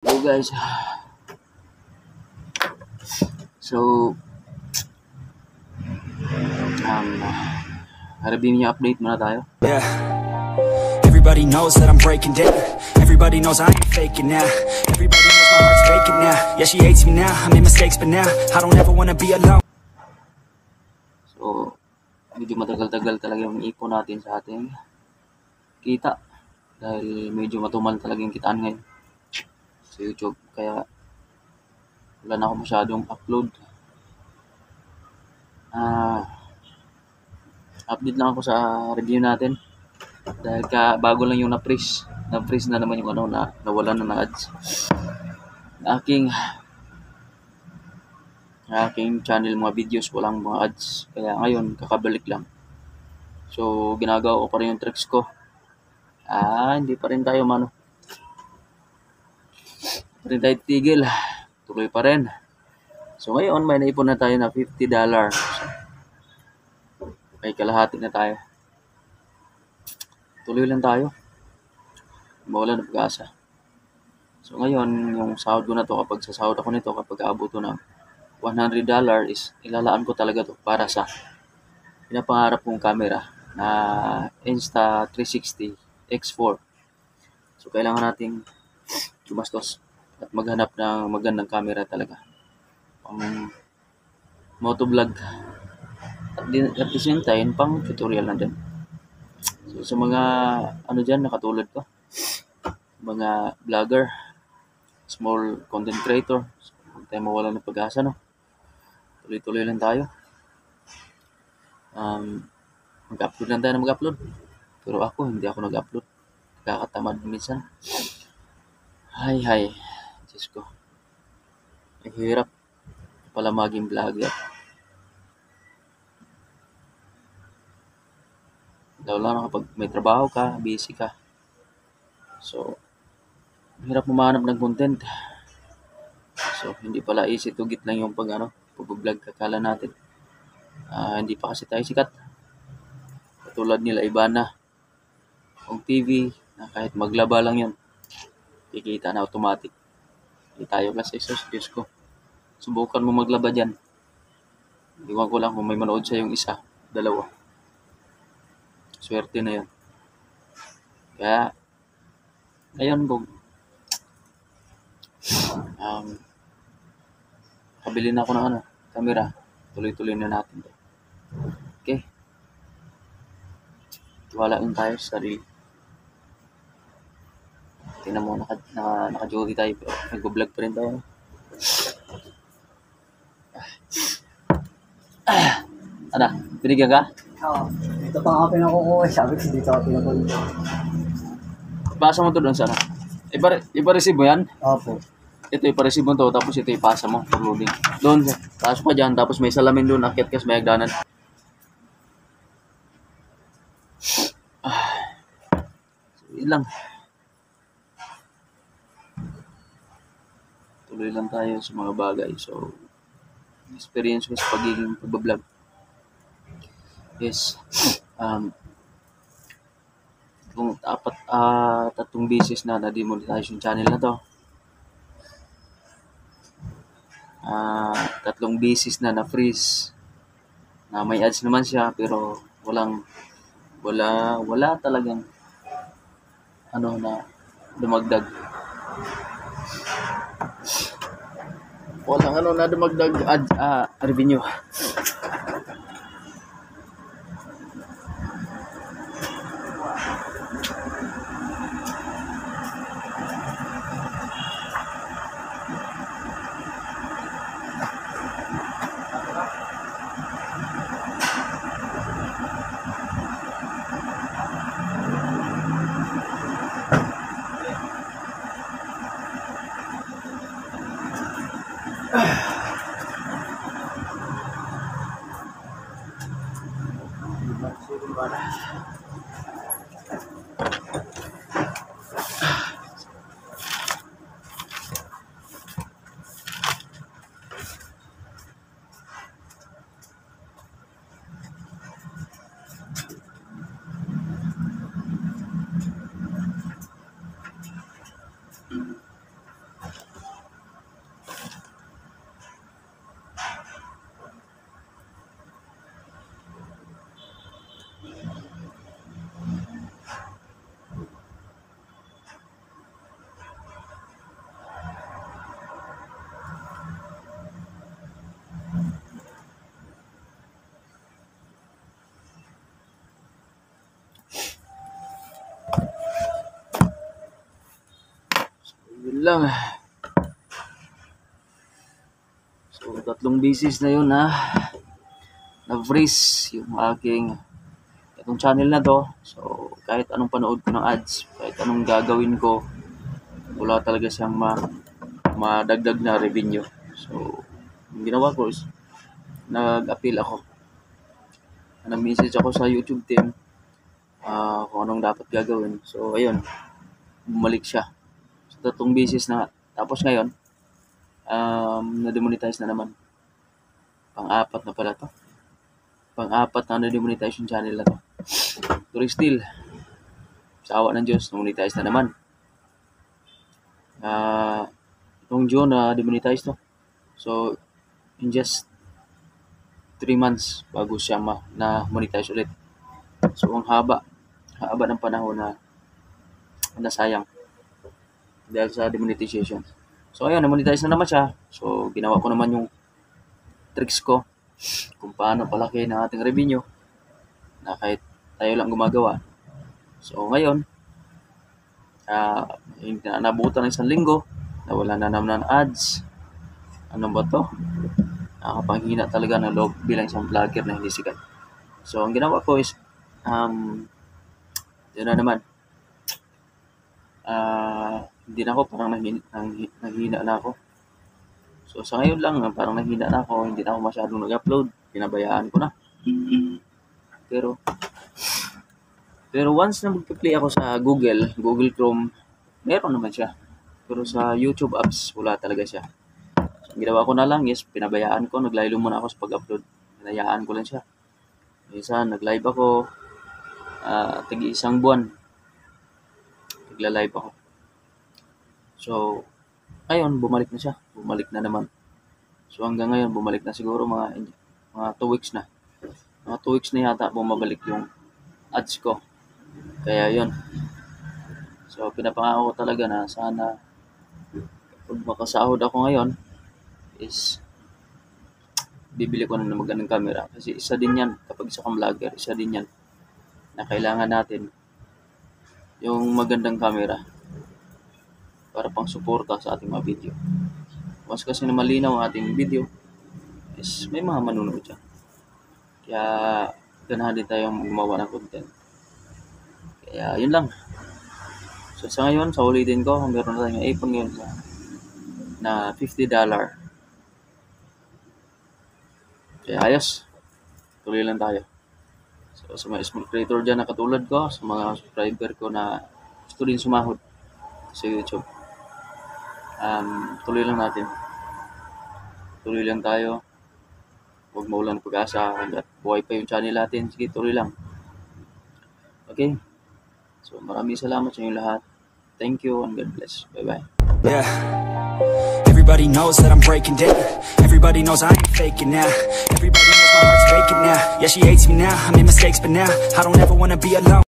Hello guys. So, review niya update muna tayo. Yeah. Everybody knows that I'm breaking down. Everybody knows I ain't faking now. Everybody knows my heart's vacant now. Yeah, she hates me now. I made mistakes, but now I don't ever wanna be alone. So, medyo matagal-tagal talaga yung ipon natin sa ating kita. Dahil medyo matumal talaga yung kitaan ngayon sa YouTube. Kaya, wala na ako masyadong upload. Update lang ako sa review natin. Dahil bago lang yung na-freeze. Na-freeze na naman yung nawala na ads. Aking channel, mga videos, walang mga ads. Kaya ngayon, kakabalik lang. So, ginagawa ko pa rin yung tricks ko. Hindi pa rin tayo pa rin tayo tigil. Tuloy pa rin. So, ngayon, may naipon na tayo na $50. May kalahati na tayo. Tuloy lang tayo. Mawala na pag-asa. So, ngayon, yung sahod ko na to, kapag sasahod ako nito, kapag aabot ko ng $100 is ilalaan ko talaga to para sa pinapangarap kong camera na Insta360 X4. So, kailangan nating gumastos at maghanap ng magandang camera talaga. Pang motovlog. At the same time, pang tutorial na din. So, sa mga dyan, nakatulad ko, mga vlogger, small content creator, so, huwag tayo mawala ng pag-asa, no? Tuloy-tuloy lang tayo. Mag-upload lang tayo na mag-upload. Pero ako, hindi ako nag-upload. Kakatamad minsan. Hay. Diyos ko. Ang hirap pala maging vlogger. Lalo na kapag may trabaho ka, busy ka. So, hirap humanap ng content. So, hindi pala easy to get lang yung pag-vlog kakala natin. Hindi pa kasi tayo sikat. Katulad nila, iba na. Kung TV, na kahit maglaba lang yun, kikita na automatic. Hindi tayo kasi, Diyos ko. Subukan mo maglaba dyan. Iwan ko lang kung may manood sa yung isa, dalawa. Swerte na yun. Kaya, ngayon kung kabili na ako ng camera, tuloy-tuloy na natin to. Okay. Tiwala lang tayo sa sarili. Tingnan mo, naka-duty tayo. Nag-vlog pa rin tayo. Binigyan ka? Oo. Ito pa nga pinakukuha. Sabi ko dito ako pinakuha. Ipasa mo to doon sana. Ipa-receive mo yan? Opo. Ito ipa-receive mo to, tapos ito ipasa mo. Loading. Doon, pasok ka dyan, tapos may salamin doon, akyat ka sa may hagdanan. So, yun lang. Tuloy lang tayo sa mga bagay. So, experience ko sa pagiging pagbablog. Yes. Kung tatlong beses na na-demonetize yung channel na to. 3 beses na na-freeze. Na may ads naman siya, pero wala talagang na dumagdag. Walang na dumagdag revenue. Yun lang. So, 3 beses na yun na-freeze yung aking itong channel na to. So, kahit anong panood ko ng ads, kahit anong gagawin ko, wala talaga siyang madagdag na revenue. So, yung ginawa ko is nag-appeal ako. Nag-message ako sa YouTube team kung anong dapat gagawin. So, ayun, bumalik siya. So, 3 beses na. Tapos ngayon, na-demonetize na naman. Pang-apat na pala to. Pang-apat na na-demonetize yung channel na to. Pero still, sa awa ng Diyos, na-monetize na naman. Itong June na-demonetize to. So, in just 3 months bago siya na-monetize ulit. So, ang haba ng panahon na nasayang dahil sa demonetization. So, ayun, na-monetize na naman siya. So, ginawa ko naman yung tricks ko kung paano palaki ng ating revenue na kahit tayo lang gumagawa. So, ngayon, nabutan ng 1 linggo, nawala na naman ng ads. Ano ba to? Nakapanghina talaga ng loob bilang isang vlogger na hindi sikat. So, ang ginawa ko is, yun na naman. Hindi na ako, parang naghina na ako. So, sa ngayon lang, parang naghina na ako, hindi na ako masyadong nag-upload. Pinabayaan ko na. Pero once na mag-play ako sa Google Chrome, meron naman siya. Pero sa YouTube apps, wala talaga siya. So, ang ginawa ko na lang is, pinabayaan ko, naglaylo muna ako sa pag-upload. Pinayaan ko lang siya. Minsan, nag-live ako, tagi-1 buwan. Nagla-live ako. So, ngayon, bumalik na siya. Bumalik na naman. So, hanggang ngayon, bumalik na siguro mga 2 weeks na. Mga 2 weeks na yata bumabalik yung ads ko. Kaya yun. So, pinapangako ko talaga na sana pag makasahod ako ngayon is bibili ko na ng magandang camera. Kasi isa din yan. Kapag isa kang vlogger, isa din yan na kailangan natin yung magandang camera para pang suporta sa ating mga video. Once kasi na malinaw ang ating video is may mga manunood dyan. Kaya ganahan din tayong gumawa ng content. Kaya yun lang. So sa ngayon, sa ulitin ko, meron na tayong iPhone ngayon na $50. Kaya ayos. Tuloy lang tayo. So sa mga small creator dyan na katulad ko, sa mga subscriber ko na gusto rin sumahod sa YouTube, tuloy lang natin. Tuloy lang tayo. Huwag maulan ng pag-asa. Hanggat buhay pa yung channel natin, sige, tuloy lang. Okay? So maraming salamat sa inyo lahat. Thank you and God bless. Bye-bye. Yeah. Everybody knows that I'm breaking down. Everybody knows I ain't faking now. Everybody knows my heart's faking now. Yeah, she hates me now, I made mistakes, but now I don't ever wanna be alone.